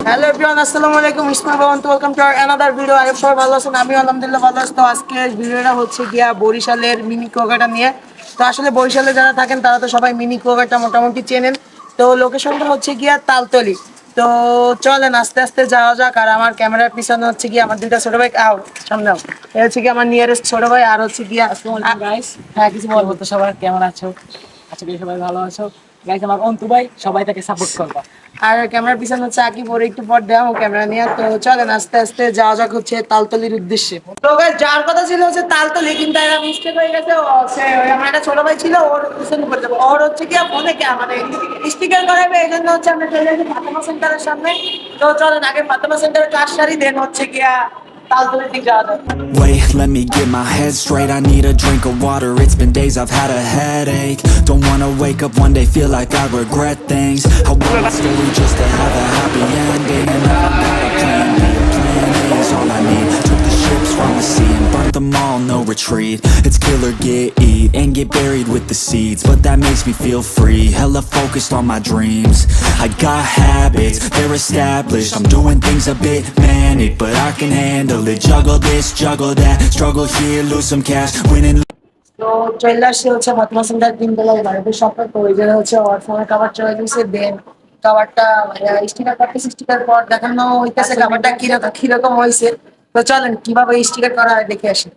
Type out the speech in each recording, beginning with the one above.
Hello everyone, আসসালামু আলাইকুম। ইসমাইল ভবন, welcome to another video. I সবাই ভালো আছেন, আমি আলহামদুলিল্লাহ ভালো আছি। তো আজকে ভিডিওটা হচ্ছে গিয়া বরিশালের মিনি কুয়াকাটা নিয়ে। তো আসলে বরিশালে যারা থাকেন তারা তো সবাই মিনি কুয়াকাটা মোটামুটি চেনেন। তো লোকেশনটা হচ্ছে গিয়া তালতলি। তো চলেন আস্তে আস্তে যাওয়া যাক। আর আমার ক্যামেরার পিছনে হচ্ছে গিয়ে আমার দুইটা ছোট ভাই, আও সামনে আও। এ হচ্ছে গিয়ে আমার নিয়ারেস্ট ছোট ভাই, আর হচ্ছে গিয়া গাইস, হ্যাঁ কিছু বলবো। তো সবাই কেমন আছো? আশা করি সবাই ভালো আছো। গাইস, আমার অন্তু ভাই, সবাই তাকে সাপোর্ট করবা। আর ক্যামেরার পিছনে হচ্ছে আকি, পরে একটু পর দেওয়া ক্যামেরা নিয়ে। তো চলেন আস্তে আস্তে যাওয়া যাক হচ্ছে তালতলির উদ্দেশ্যে। তো গাইস, যার কথা ছিল হচ্ছে তালতলি, কিন্তু একটা মিস্টেক হয়ে গেছে। আমার একটা ছোট ভাই ছিল, ওর পিছনে পড়ে যাবো। ওর হচ্ছে কি ফোনে মানে স্টিকার করাবে, এই জন্য হচ্ছে আমরা চলে যাচ্ছি ফাতেমা সেন্টারের সামনে। তো চলেন আগে ফাতেমা সেন্টারের কাজ সারি, দেন হচ্ছে গিয়া তালতলির দিকে যাওয়া যাক। Wait, let me get my head straight. I need a drink of water. It's been days I've had a headache. Don't wanna wake up one day, feel like I regret things. I want a story just to have a happy ending. And I don't got a plan B, a plan A is all I need. Took the ships from the sea and burnt them all, no retreat. It's kill or get eat and get buried with the seeds. But that makes me feel free, hella focused on my dreams. I got habits, they're established. I'm doing things a bit manic, but I can handle it. Juggle this, juggle that, struggle here, lose some cash, winning. তো চলে আসছে হচ্ছে Fatema centre, 3 তলায় বাড়িতে শপে। তো ওই জায়গায় হচ্ছে ওর ফোনের কাভার চলে গেছে। দেন কাভারটা স্টিকার করতেছে, স্টিকার পর দেখানো হইতেছে কাভারটা কিরকম হয়েছে। তো চলেন কিভাবে স্টিকার করা হয় দেখে আসি।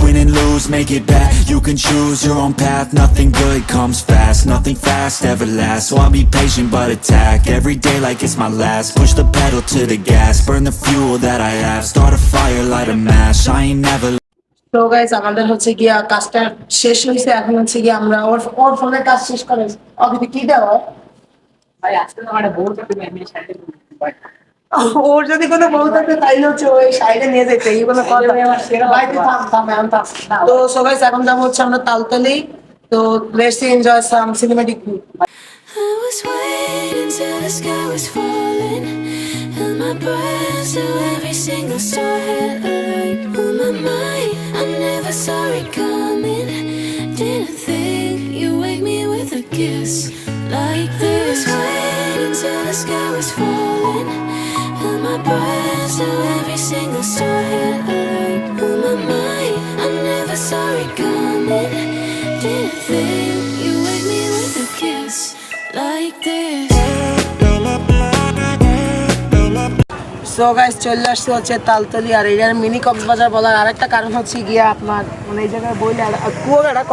Win and lose, make it back. You can choose your own path. Nothing good comes fast. Nothing fast ever lasts. So I'll be patient but attack every day like it's my last. Push the pedal to the gas. Burn the fuel that I have. Start a fire, light a match. I ain't never. তো guys, আমাদের হচ্ছে গিয়া কাজটা শেষ হয়েছে। এখন হচ্ছে গিয়া আমরা ওর ফোনের কাজ শেষ করে অফিসে কি দেওয়া। ভাই, আজকে তো মানে বহুত তুমি আমি সাথে ওর যদি কোনো বউ থাকে তাইলে হচ্ছে ওই সাইডে নিয়ে যেতে, এই কোনো কথা। ভাই তুই থাম থাম এখন থাম। তো সো গাইস, এখন যাবো হচ্ছে আমরা তালতলি। তো let's enjoy some cinematic view. I was waiting till the sky was falling, held my breath till every single star had a light on my mind. I never saw it coming, didn't think you'd wake me with a kiss like this. I was waiting till the sky was falling, held my breath till every single star had a light on my mind. I never saw it coming, didn't think you'd wake me with a kiss like this. So guys, চলে আসছে হচ্ছে তালতলি। আর এটার mini Cox's Bazar বলার আরেকটা কারণ হচ্ছে গিয়া আপনার মানে এই জায়গায় বইলে কুয়াকাটা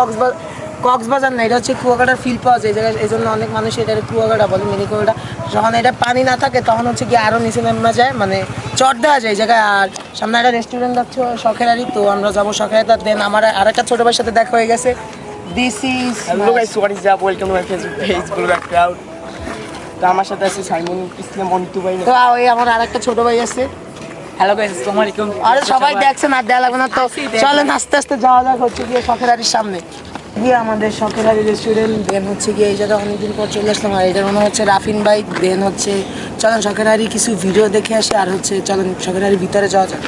কক্সবাজার না, এটা হচ্ছে কুয়াকাটার ফিল পাওয়া যায় এই জায়গায়। এই জন্য অনেক মানুষ এটা কুয়াকাটা বলে, মিনি কুয়াকাটা। যখন এটা পানি না থাকে তখন হচ্ছে গিয়ে আরও নিচে নেমে যায়, মানে চট দেওয়া যায় এই জায়গায়। আর সামনে একটা রেস্টুরেন্ট যাচ্ছে শখেরারি, তো আমরা যাবো শখেরারি। দেন আমার আরেকটা ছোটো ভাইয়ের সাথে দেখা হয়ে গেছে। This is hello guys, what is up? Welcome to my Facebook page blogger crowd. তো আমার সাথে আছে সাইমন ইসলাম অন্তু ভাই। তো ওই আমার আরেকটা ছোটো ভাই আছে। হ্যালো গাইস, আসসালামু আলাইকুম। আরে সবাই দেখছেন, আর দেওয়া লাগবে না। তো চলেন আস্তে আস্তে যাওয়া যাক হচ্ছে গিয়ে শখেরারির সামনে গিয়ে আমাদের শখেরারি রেস্টুরেন্ট। দেন হচ্ছে গিয়ে এই জায়গায় অনেকদিন পর চলে আসলাম। আর এটার মনে হচ্ছে রাফিন ভাই। দেন হচ্ছে চলেন শখেরারি কিছু ভিডিও দেখে আসি। আর হচ্ছে চলেন শখেরারির ভিতরে যাওয়া যাক।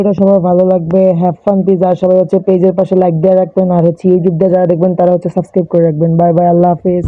এটা সবার ভালো লাগবে। Have fun please. আর সবাই হচ্ছে পেজের পাশে লাইক দিয়ে রাখবেন। আর হচ্ছে ইউটিউব দিয়ে যারা দেখবেন তারা হচ্ছে সাবস্ক্রাইব করে রাখবেন। বাই বাই, আল্লাহ হাফেজ।